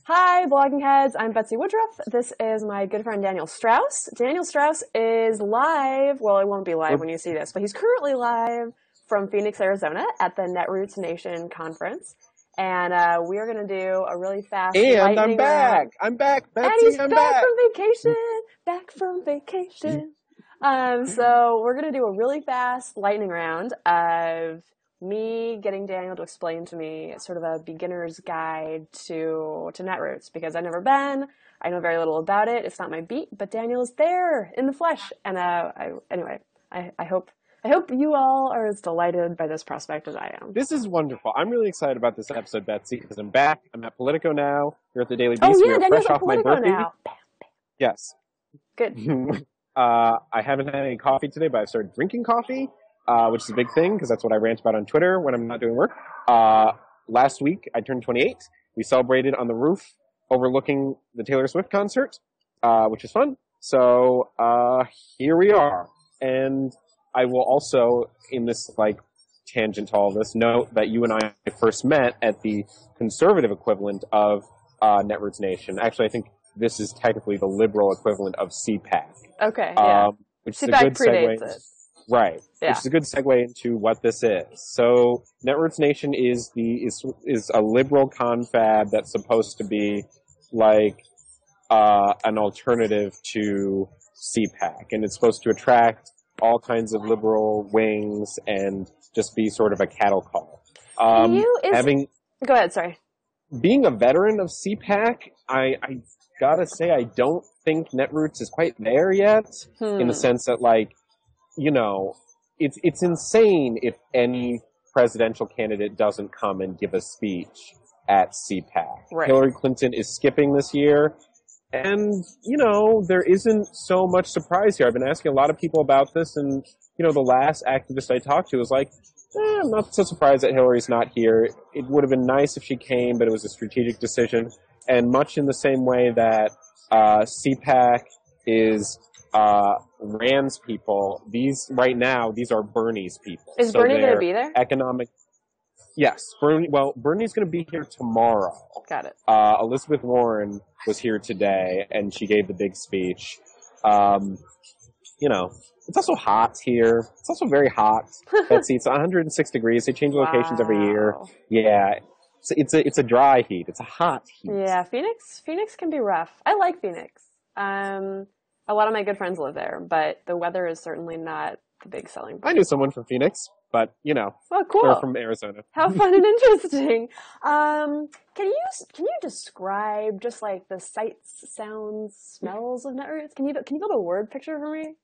Hi, blogging heads. I'm Betsy Woodruff. This is my good friend Daniel Strauss. Daniel Strauss is live. Well, it won't be live when you see this, but he's currently live from Phoenix, Arizona at the Netroots Nation conference. And we are going to do a really fast And lightning I'm back. round. I'm back, Betsy. And he's I'm back from vacation. Back from vacation. So we're going to do a really fast lightning round of me getting Daniel to explain to me sort of a beginner's guide to Netroots, because I've never been. I know very little about it. It's not my beat, but Daniel's there in the flesh. And I hope you all are as delighted by this prospect as I am. This is wonderful. I'm really excited about this episode, Betsy, because I'm back. I'm at Politico now. You're at the Daily Beast. Oh yeah, we are Daniel's fresh at off my Politico birthday. now. Yes. Good. I haven't had any coffee today, but I've started drinking coffee, which is a big thing because that's what I rant about on Twitter when I'm not doing work. Last week, I turned 28. We celebrated on the roof overlooking the Taylor Swift concert, which is fun. So here we are. And I will also, in this tangent to all this, note that you and I first met at the conservative equivalent of Netroots Nation. Actually, I think this is technically the liberal equivalent of CPAC. Okay, yeah. Which CPAC is a good predates segue. it. Right. Yeah. Which is a good segue into what this is. So Netroots Nation is a liberal confab that's supposed to be like an alternative to CPAC, and it's supposed to attract all kinds of liberal wings and just be sort of a cattle call. Go ahead, sorry. Being a veteran of CPAC, I gotta say I don't think Netroots is quite there yet, in the sense that, it's insane if any presidential candidate doesn't come and give a speech at CPAC. Right. Hillary Clinton is skipping this year, and, there isn't so much surprise here. I've been asking a lot of people about this, and, the last activist I talked to was like, I'm not so surprised that Hillary's not here. It would have been nice if she came, but it was a strategic decision. And much in the same way that CPAC is Rand's people, these are Bernie's people. Is Bernie going to be there? Yes. Bernie's going to be here tomorrow. Got it. Elizabeth Warren was here today, and she gave the big speech. It's also hot here. It's also very hot. Betsy, it's 106 degrees. They change locations every year. Yeah. It's a dry heat. It's a hot heat. Yeah, Phoenix can be rough. I like Phoenix. A lot of my good friends live there, but the weather is certainly not the big selling point. I knew someone from Phoenix, but well, cool. They're from Arizona. How fun and interesting. Can you describe just the sights, sounds, smells of Netroots? Can you build a word picture for me?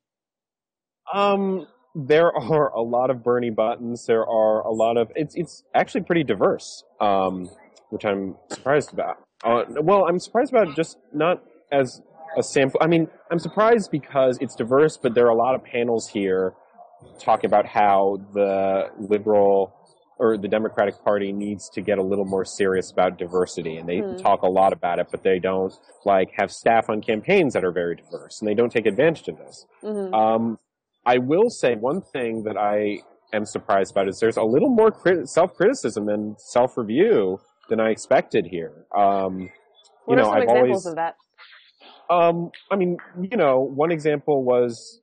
There are a lot of Bernie buttons. There are a lot of it's actually pretty diverse, which I'm surprised about. I'm surprised about just not as a sample. I mean, I'm surprised because it's diverse, but there are a lot of panels here talking about how the liberal or the Democratic Party needs to get a little more serious about diversity, and they talk a lot about it, but they don't have staff on campaigns that are very diverse, and they don't take advantage of this. Mm-hmm. I will say one thing that I am surprised about is there's a little more self-criticism and self-review than I expected here. What are some examples of that? One example was,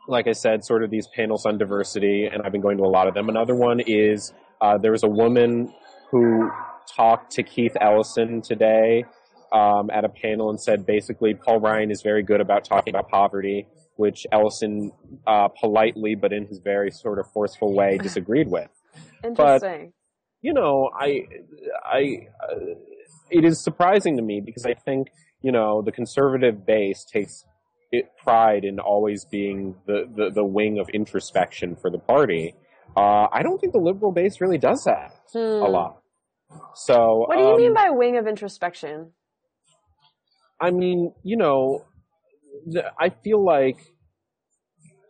like I said, sort of these panels on diversity, and I've been going to a lot of them. Another one is there was a woman who talked to Keith Ellison today at a panel and said basically Paul Ryan is very good about talking about poverty, which Ellison politely but in his very sort of forceful way disagreed with. Interesting. But, it is surprising to me because I think, the conservative base takes pride in always being the wing of introspection for the party. I don't think the liberal base really does that a lot. So, what do you mean by wing of introspection? I mean, I feel like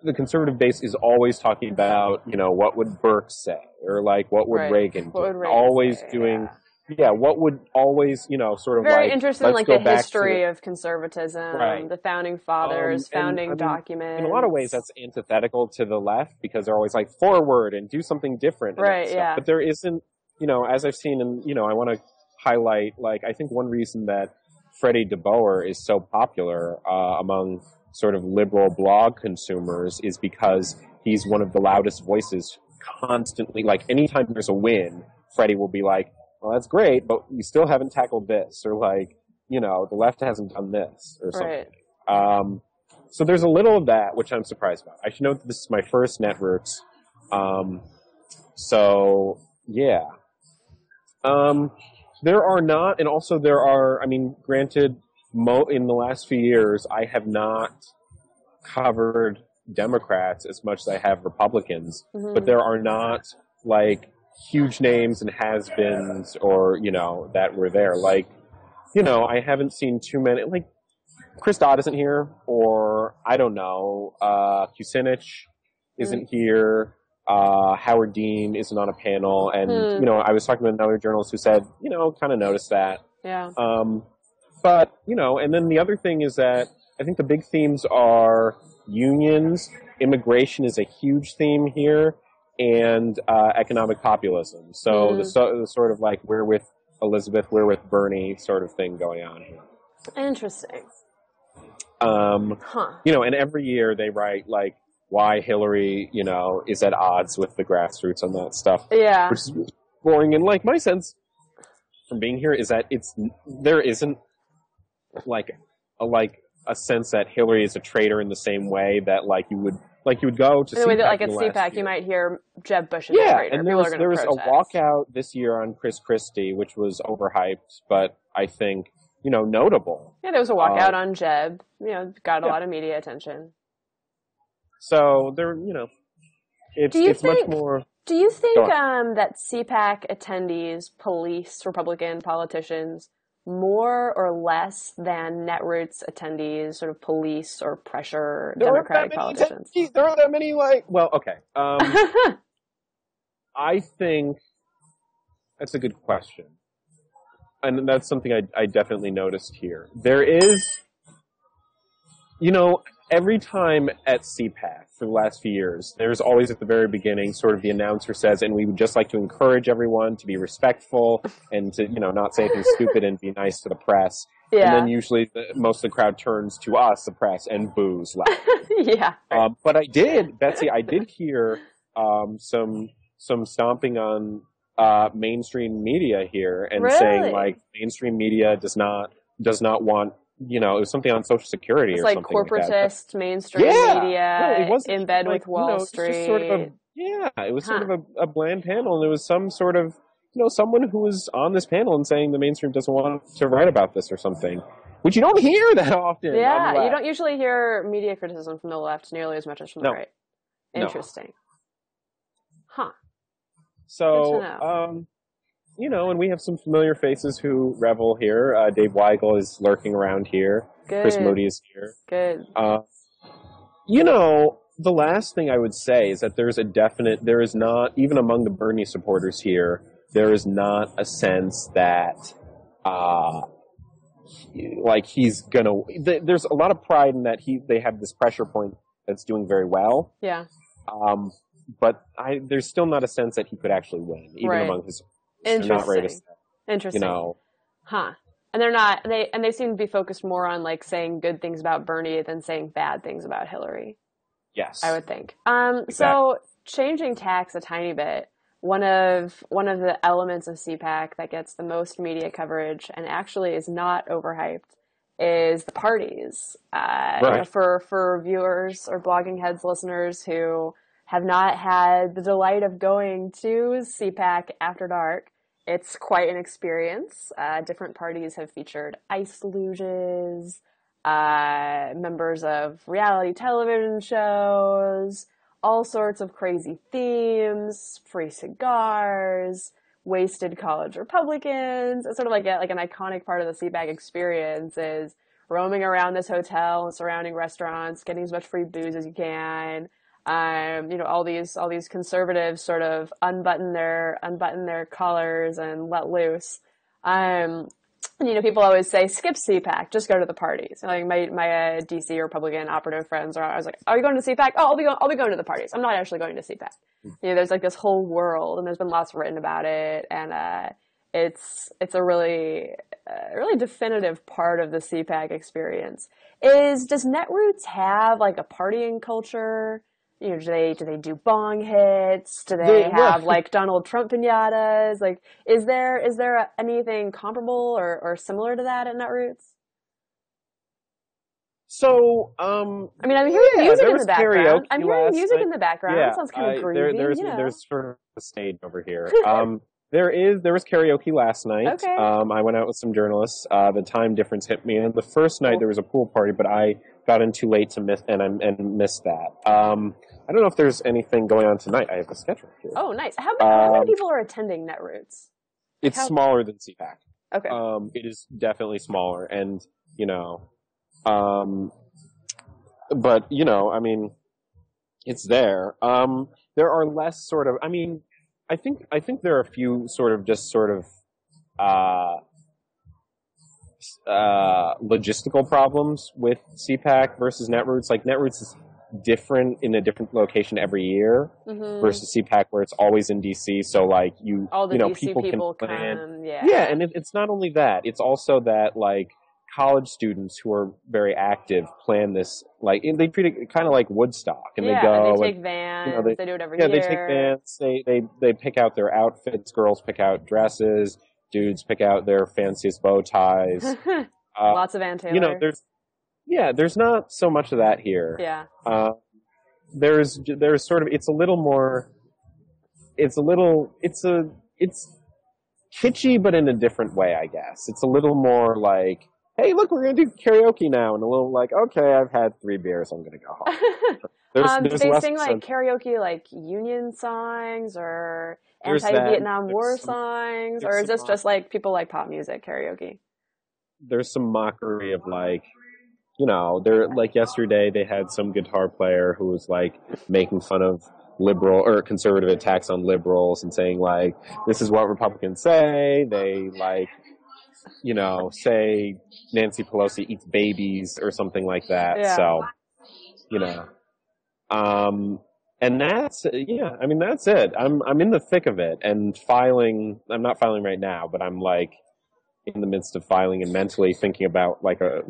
the conservative base is always talking about, what would Burke say? Or what would Reagan do? What would Reagan always say? Doing, what would always, sort of very interested in the history of of conservatism, right. The founding fathers, founding documents. In a lot of ways, that's antithetical to the left because they're always forward and do something different. Right, yeah. But there isn't, as I've seen, and, I want to highlight, like, I think one reason that Freddie DeBoer is so popular among sort of liberal blog consumers is because he's one of the loudest voices constantly. Like, anytime there's a win, Freddie will be like, well, that's great, but we still haven't tackled this, or like, you know, the left hasn't done this, or something. Right. So there's a little of that, which I'm surprised about. I should note that this is my first Netroots. So, yeah. There are not, and also there are, I mean, granted, in the last few years, I have not covered Democrats as much as I have Republicans, but there are not, like, huge names and has-beens or, you know, that were there. Like, you know, I haven't seen too many, like, Chris Dodd isn't here, or, I don't know, Kucinich isn't here, Howard Dean isn't on a panel, and, you know, I was talking to another journalist who said, you know, kind of noticed that. Yeah. But, you know, and then the other thing is that I think the big themes are unions, immigration is a huge theme here, and economic populism. So the sort of like, we're with Elizabeth, we're with Bernie sort of thing going on here. Interesting. You know, and every year they write, like, why Hillary, you know, is at odds with the grassroots on that stuff. Yeah. Which is boring. And, like, my sense from being here is that there isn't, like a sense that Hillary is a traitor in the same way that, like, you would go to CPAC. Anyway, like at CPAC, you might hear Jeb Bush is a traitor. And there was a walkout this year on Chris Christie, which was overhyped, but I think, you know, notable. Yeah, there was a walkout on Jeb. You know, got a lot of media attention. So there, you know, it's much more. Do you think that CPAC attendees police Republican politicians more or less than Netroots attendees sort of police or pressure Democratic politicians? There aren't that many, like, well, okay. I think that's a good question. And that's something I definitely noticed here. There is, you know, every time at CPAC for the last few years, there's always at the very beginning sort of the announcer says, and we would just like to encourage everyone to be respectful and to, you know, not say anything stupid and be nice to the press. Yeah. And then usually most of the crowd turns to us, the press, and boos loud. Yeah. But Betsy, I did hear some stomping on mainstream media here and saying, like, mainstream media does not want, you know, it was something on Social Security or something like that. Corporatist mainstream media in bed with Wall Street. Sort of it was sort of a bland panel, and there was some sort of, you know, someone who was on this panel and saying the mainstream doesn't want to write about this or something, which you don't hear that often. Yeah, you don't usually hear media criticism from the left nearly as much as from the right. Interesting. Huh. So, you know, and we have some familiar faces who revel here. Dave Weigel is lurking around here. Good. Chris Moody is here. Good. You know, the last thing I would say is that there is not, even among the Bernie supporters here, there is not a sense that, like, he's gonna, there's a lot of pride in that they have this pressure point that's doing very well. Yeah. But there's still not a sense that he could actually win, even among his. Interesting. You know. Huh. And they're not. They seem to be focused more on, like, saying good things about Bernie than saying bad things about Hillary. Yes. I would think. Exactly. So changing tacks a tiny bit. One of the elements of CPAC that gets the most media coverage and actually is not overhyped is the parties. Right. You know, for viewers or Blogging Heads listeners who have not had the delight of going to CPAC after dark, it's quite an experience. Different parties have featured ice luges, members of reality television shows, all sorts of crazy themes, free cigars, wasted college Republicans. It's sort of like an iconic part of the CPAC experience is roaming around this hotel and surrounding restaurants, getting as much free booze as you can. You know, all these conservatives sort of unbutton their collars and let loose. And, you know, people always say, skip CPAC, just go to the parties. And, like, my DC Republican operative friends I was like, are you going to CPAC? Oh, I'll be going to the parties. I'm not actually going to CPAC. You know, there's like this whole world, and there's been lots written about it. And It's a really definitive part of the CPAC experience. Does Netroots have like a partying culture? You know, do they do bong hits? Do they have like Donald Trump pinatas? Like, is there anything comparable or similar to that at Netroots? So, I mean, I'm hearing music in the background. I'm hearing music in the background. Yeah, That sounds kind of groovy. There's sort of a stage over here. There was karaoke last night. Okay. I went out with some journalists. The time difference hit me. And the first night there was a pool party, but I got in too late to miss missed that. I don't know if there's anything going on tonight. I have a schedule here. Oh, nice. How many people are attending Netroots? It's smaller than CPAC. Okay. It is definitely smaller, and but I mean, it's there. There are less sort of. I mean, I think there are a few sort of just sort of logistical problems with CPAC versus Netroots. Like Netroots is different in a different location every year versus CPAC where it's always in DC. So like all the DC people can plan. Come, yeah. Yeah, and it's not only that. It's also that like college students who are very active plan this, like they treat it kind of like Woodstock, and they go and they take vans. They do it every year. Yeah, they take vans. They pick out their outfits. Girls pick out dresses. Dudes pick out their fanciest bow ties. Lots of Ann Taylor. There's not so much of that here. Yeah. There's sort of, it's kitschy, but in a different way, I guess. It's a little more like, hey, look, we're going to do karaoke now. And a little like, okay, I've had 3 beers. I'm going to go home. Do they sing like karaoke, like Union songs or anti-Vietnam War songs? Or is this just like people like pop music karaoke? There's some mockery of like, they're like yesterday they had some guitar player who was like making fun of liberal or conservative attacks on liberals and saying like, this is what Republicans say. They like, say Nancy Pelosi eats babies or something like that. Yeah. So, and that's, I mean, that's it. I'm in the thick of it and filing. I'm not filing right now, but I'm like in the midst of filing and mentally thinking about like a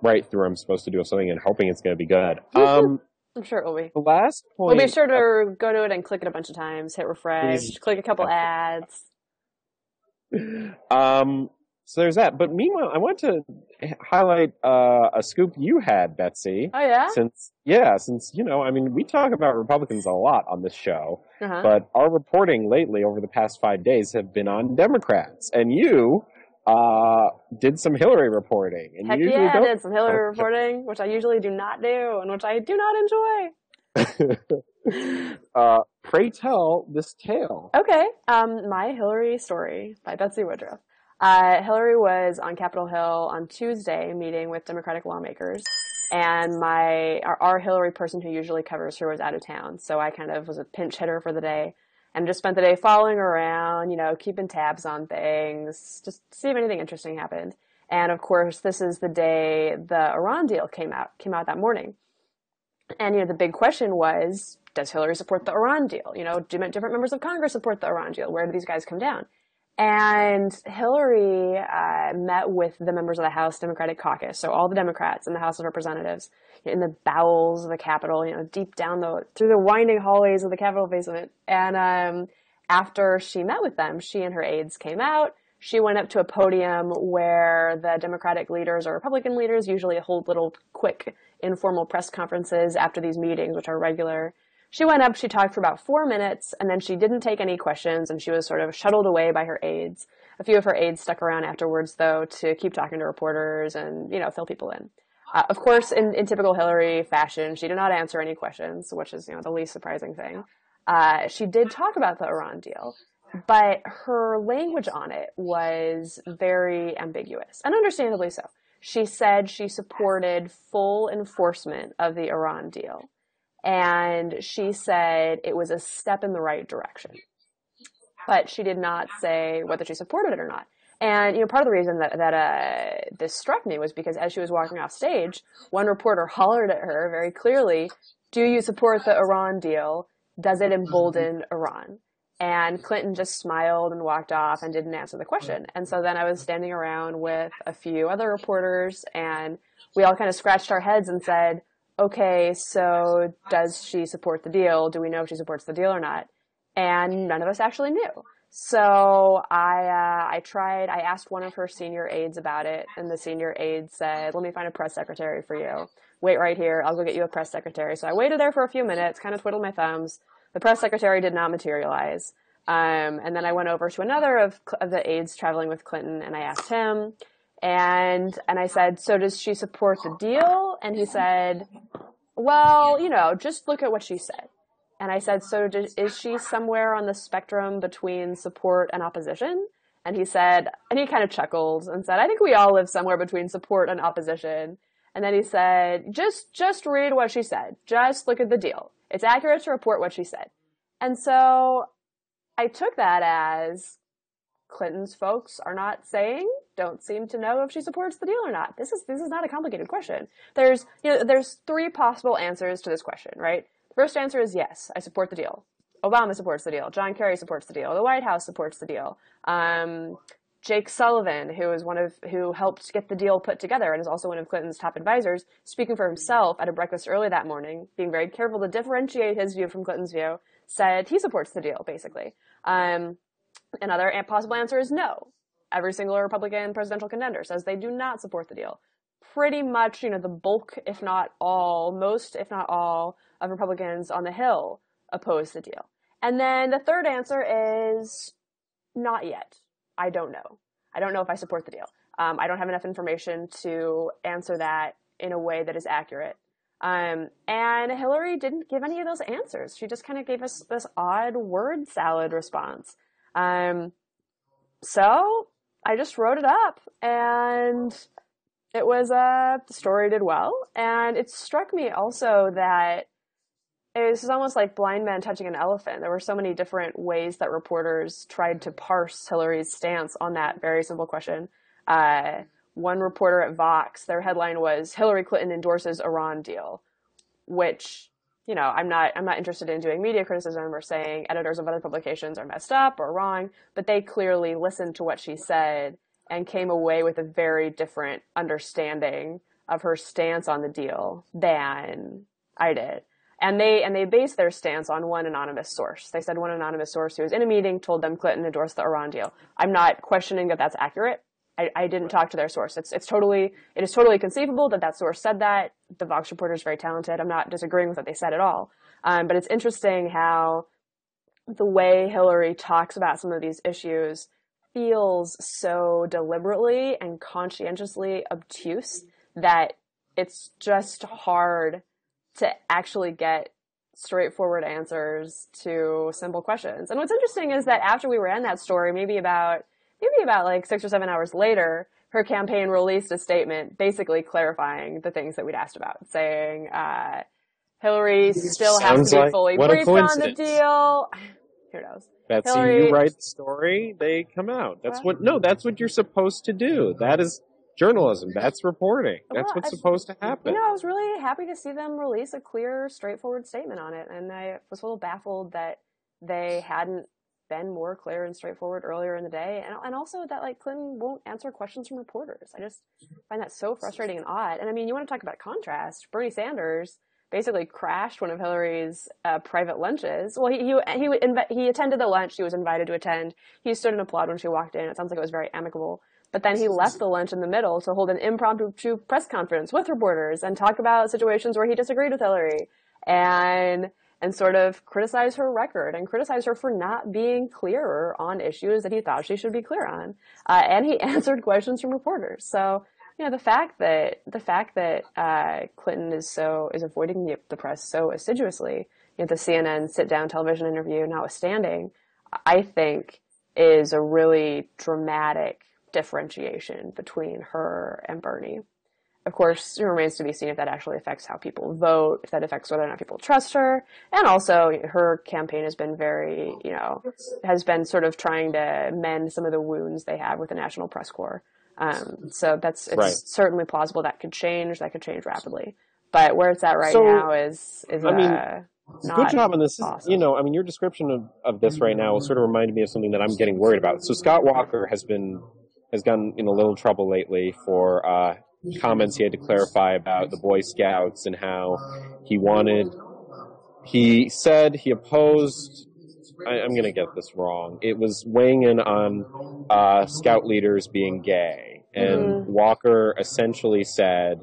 write through I'm supposed to do something and hoping it's going to be good. I'm sure it will be. The last point. We'll be sure to go to it and click it a bunch of times, hit refresh, click a couple ads. So there's that. But meanwhile, I want to highlight a scoop you had, Betsy. Oh, yeah? Since I mean, we talk about Republicans a lot on this show, but our reporting lately over the past 5 days have been on Democrats. And you did some Hillary reporting. And Heck yeah, I did some Hillary reporting, which I usually do not do, and which I do not enjoy. Pray tell this tale. Okay. My Hillary story by Betsy Woodruff. Hillary was on Capitol Hill on Tuesday meeting with Democratic lawmakers, and our Hillary person who usually covers her was out of town, so I kind of was a pinch hitter for the day and just spent the day following around, keeping tabs on things, just to see if anything interesting happened. And of course, this is the day the Iran deal came out that morning. And, the big question was, does Hillary support the Iran deal? Do different members of Congress support the Iran deal? Where do these guys come down? And Hillary met with the members of the House Democratic Caucus, so all the Democrats in the House of Representatives, in the bowels of the Capitol, deep down through the winding hallways of the Capitol basement. And after she met with them, she and her aides came out. She went up to a podium where the Democratic leaders or Republican leaders usually hold little quick informal press conferences after these meetings, which are regular. She went up, she talked for about 4 minutes, and then she didn't take any questions, and she was sort of shuttled away by her aides. A few of her aides stuck around afterwards, though, to keep talking to reporters and, fill people in. Of course, in typical Hillary fashion, she did not answer any questions, which is, the least surprising thing. She did talk about the Iran deal, but her language on it was very ambiguous, and understandably so. She said she supported full enforcement of the Iran deal. And she said it was a step in the right direction. But she did not say whether she supported it or not. And, part of the reason that this struck me was because as she was walking off stage, one reporter hollered at her very clearly, do you support the Iran deal? Does it embolden Iran? And Clinton just smiled and walked off and didn't answer the question. And so then I was standing around with a few other reporters, and we all kind of scratched our heads and said, okay, so does she support the deal? Do we know if she supports the deal or not? And none of us actually knew. So I asked one of her senior aides about it, and the senior aide said, let me find a press secretary for you. Wait right here. I'll go get you a press secretary. So I waited there for a few minutes, kind of twiddled my thumbs. The press secretary did not materialize. And then I went over to another of the aides traveling with Clinton, and I asked him, and I said, so does she support the deal? And he said, well, just look at what she said. And I said, so is she somewhere on the spectrum between support and opposition? And he said, and he kind of chuckled and said, I think we all live somewhere between support and opposition. And then he said, just read what she said. Just look at the deal. It's accurate to report what she said. And so I took that as Clinton's folks are not saying, don't seem to know if she supports the deal or not. This is not a complicated question. There's three possible answers to this question, right? The first answer is yes, I support the deal. Obama supports the deal. John Kerry supports the deal. The White House supports the deal. Jake Sullivan, who helped get the deal put together and is also one of Clinton's top advisors, speaking for himself at a breakfast early that morning, being very careful to differentiate his view from Clinton's view, said he supports the deal, basically. Another possible answer is no. Every single Republican presidential contender says they do not support the deal. Pretty much, the bulk, if not all, most, if not all, of Republicans on the Hill oppose the deal. And then the third answer is not yet. I don't know. I don't know if I support the deal. I don't have enough information to answer that in a way that is accurate. And Hillary didn't give any of those answers. She just kind of gave us this odd word salad response. So I just wrote it up, and it was the story did well. And it struck me also that it was almost like blind men touching an elephant. There were so many different ways that reporters tried to parse Hillary's stance on that very simple question. One reporter at Vox, their headline was Hillary Clinton endorses Iran deal, which, I'm not interested in doing media criticism or saying editors of other publications are messed up or wrong, but they clearly listened to what she said and came away with a very different understanding of her stance on the deal than I did. And they based their stance on one anonymous source. They said one anonymous source who was in a meeting told them Clinton endorsed the Iran deal. I'm not questioning that that's accurate. I didn't talk to their source. It is totally conceivable that source said that. The Vox reporter is very talented. I'm not disagreeing with what they said at all. But it's interesting how the way Hillary talks about some of these issues feels so deliberately and conscientiously obtuse that it's just hard to actually get straightforward answers to simple questions. And what's interesting is that after we ran that story, maybe about like 6 or 7 hours later, her campaign released a statement basically clarifying the things that we'd asked about, saying Hillary still has to be fully briefed on the deal. Who knows? Betsy, Hillary, you write the story, they come out. That's what you're supposed to do. That is journalism. That's reporting. That's what's supposed to happen. I was really happy to see them release a clear, straightforward statement on it, and I was a little baffled that they hadn't been more clear and straightforward earlier in the day, and also that Clinton won't answer questions from reporters. I just find that so frustrating and odd. And I mean, you want to talk about contrast? Bernie Sanders basically crashed one of Hillary's private lunches. Well, he attended the lunch he was invited to attend. He stood and applauded when she walked in. It sounds like it was very amicable. But then he left the lunch in the middle to hold an impromptu press conference with reporters and talk about situations where he disagreed with Hillary and sort of criticize her record and criticize her for not being clearer on issues that he thought she should be clear on. And he answered questions from reporters. So, the fact that Clinton is avoiding the press so assiduously, the CNN sit-down television interview notwithstanding, I think is a really dramatic differentiation between her and Bernie. Of course, it remains to be seen if that actually affects how people vote, if that affects whether or not people trust her. And also, her campaign has been very, has been sort of trying to mend some of the wounds they have with the National Press Corps. So it's right. Certainly plausible that could change rapidly. But where it's at right now is not good job on this. awesome. You know, I mean, your description of this right now sort of reminded me of something that I'm getting worried about. So Scott Walker has gotten in a little trouble lately for comments he had to clarify about the Boy Scouts and how he said he opposed, I'm going to get this wrong, it was weighing in on Scout leaders being gay. And Walker essentially said,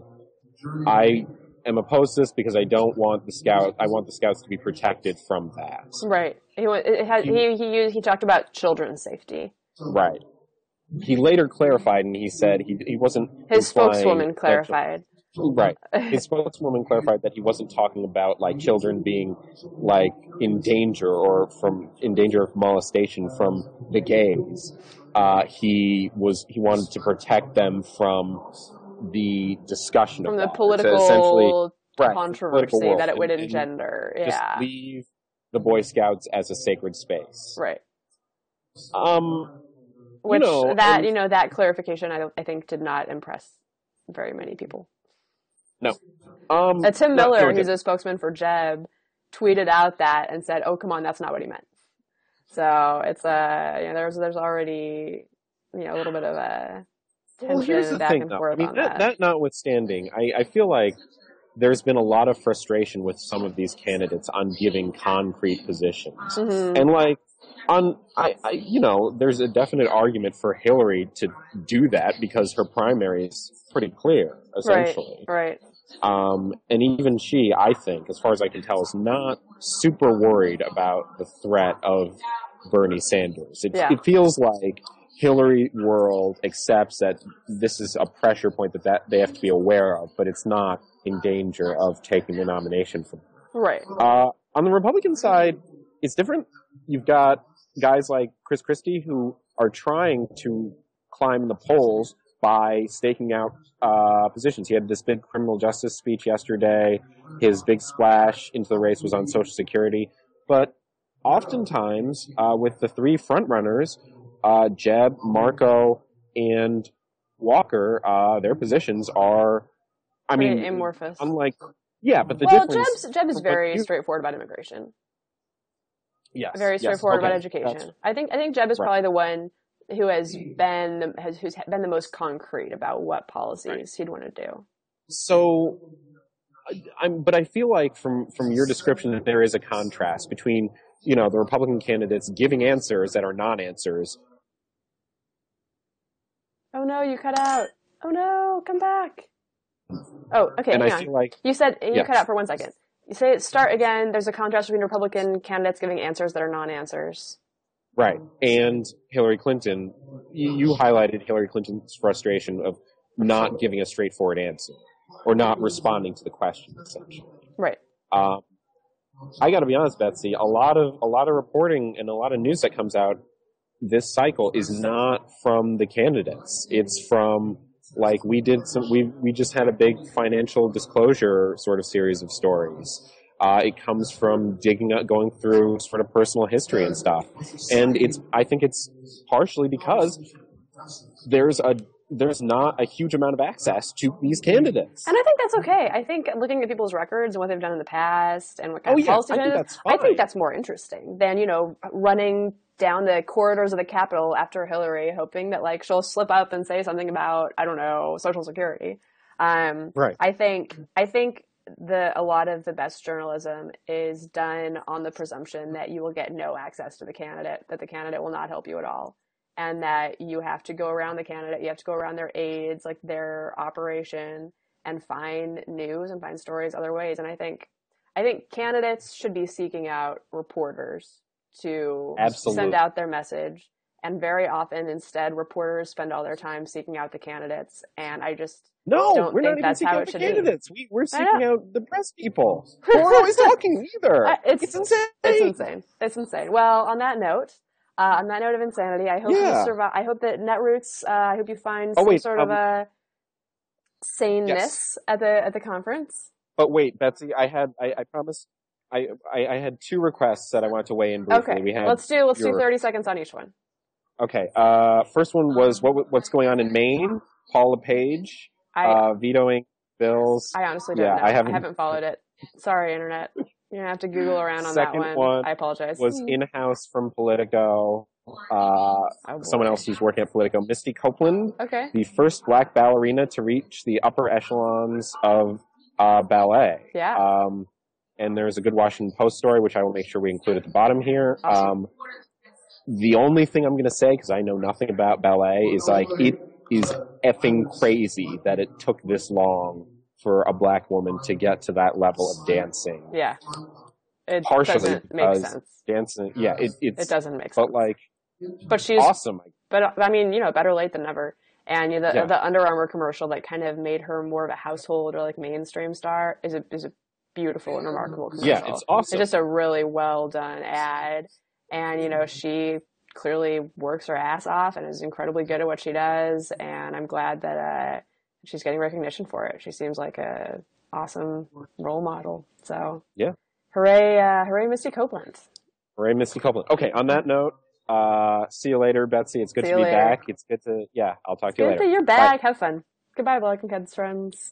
I am opposed to this because I want the Scouts to be protected from that. Right. He talked about children's safety. Right. He later clarified, and he said he wasn't. His spokeswoman clarified. Right. His spokeswoman clarified that he wasn't talking about like children being like in danger of molestation from the gays. He wanted to protect them from the discussion from of the that. political So controversy political that it would engender. Just leave the Boy Scouts as a sacred space. Right. Which that clarification I think did not impress very many people. No. Tim Miller, who's a spokesman for Jeb, tweeted out that and said, "Oh, come on, that's not what he meant." So it's there's already a little bit of a tension back and forth on that. That notwithstanding, I feel like there's been a lot of frustration with some of these candidates on giving concrete positions, and like. There's a definite argument for Hillary to do that because her primary is pretty clear, essentially. Right. And even she, I think, as far as I can tell, is not super worried about the threat of Bernie Sanders. It feels like Hillary world accepts that this is a pressure point that they have to be aware of, but it's not in danger of taking the nomination from her. Right. On the Republican side, it's different. You've got guys like Chris Christie who are trying to climb the polls by staking out positions. He had this big criminal justice speech yesterday. His big splash into the race was on Social Security. But oftentimes, with the three frontrunners, Jeb, Marco, and Walker, their positions are, amorphous. Jeb is very straightforward about immigration. Yes. Very straightforward about education. I think Jeb is probably the one who who's been the most concrete about what policies he'd want to do. So, but I feel like from your description that there is a contrast between the Republican candidates giving answers that are non-answers. Oh no, you cut out. Oh no, come back. Oh, okay. And hang I on. feel like you said you cut out for 1 second. You say start again. There's a contrast between Republican candidates giving answers that are non-answers. Right. And Hillary Clinton, you highlighted Hillary Clinton's frustration of not giving a straightforward answer or not responding to the question, essentially. Right. I got to be honest, Betsy, a lot of reporting and a lot of news that comes out this cycle is not from the candidates. It's from we just had a big financial disclosure sort of series of stories. It comes from going through sort of personal history and stuff. And I think it's partially because there's not a huge amount of access to these candidates. And I think that's okay. I think looking at people's records and what they've done in the past and what kind of policy I think that's more interesting than, running down the corridors of the Capitol after Hillary, hoping that she'll slip up and say something about, I don't know, Social Security. Right. I think a lot of the best journalism is done on the presumption that you will get no access to the candidate, that the candidate will not help you at all, and that you have to go around the candidate, you have to go around their aides, their operation, and find news and find stories other ways. And I think candidates should be seeking out reporters to send out their message. And very often, instead, reporters spend all their time seeking out the candidates. And I just don't think that's how it should be. We're seeking out the press people. We're always talking either. It's insane. It's insane. Well, on that note of insanity, I hope you survive. I hope that Netroots, I hope you find sort of a saneness at the conference. But wait, Betsy, I promised. I had two requests that I wanted to weigh in briefly. Okay, let's do 30 seconds on each one. Okay. First one was what's going on in Maine. Paul LePage vetoing bills. I honestly don't know. I haven't followed it. Sorry, Internet. You're gonna have to Google around on that Second one. I apologize. was in-house from Politico. Oh, Someone else who's working at Politico, Misty Copeland, Okay. the first black ballerina to reach the upper echelons of ballet. Yeah. And there's a good Washington Post story, which I will make sure we include at the bottom here. Awesome. The only thing I'm going to say, because I know nothing about ballet, is like it is effing crazy that it took this long for a black woman to get to that level of dancing. Yeah. It Partially doesn't make because sense. dancing, yeah, It doesn't make sense. But like, but she's awesome. But I mean, you know, better late than never. And you know, the Under Armour commercial that kind of made her more of a household or like mainstream star is a beautiful and remarkable commercial. Yeah, it's awesome. It's just a really well done ad. And, you know, she clearly works her ass off and is incredibly good at what she does. And I'm glad that she's getting recognition for it. She seems like a awesome role model. So yeah, hooray, Misty Copeland. Hooray, Misty Copeland. Okay, on that note, see you later, Betsy. It's good to be back. It's good to, I'll talk to you later. Good that you're back. Bye. Have fun. Goodbye, Black and Kids friends.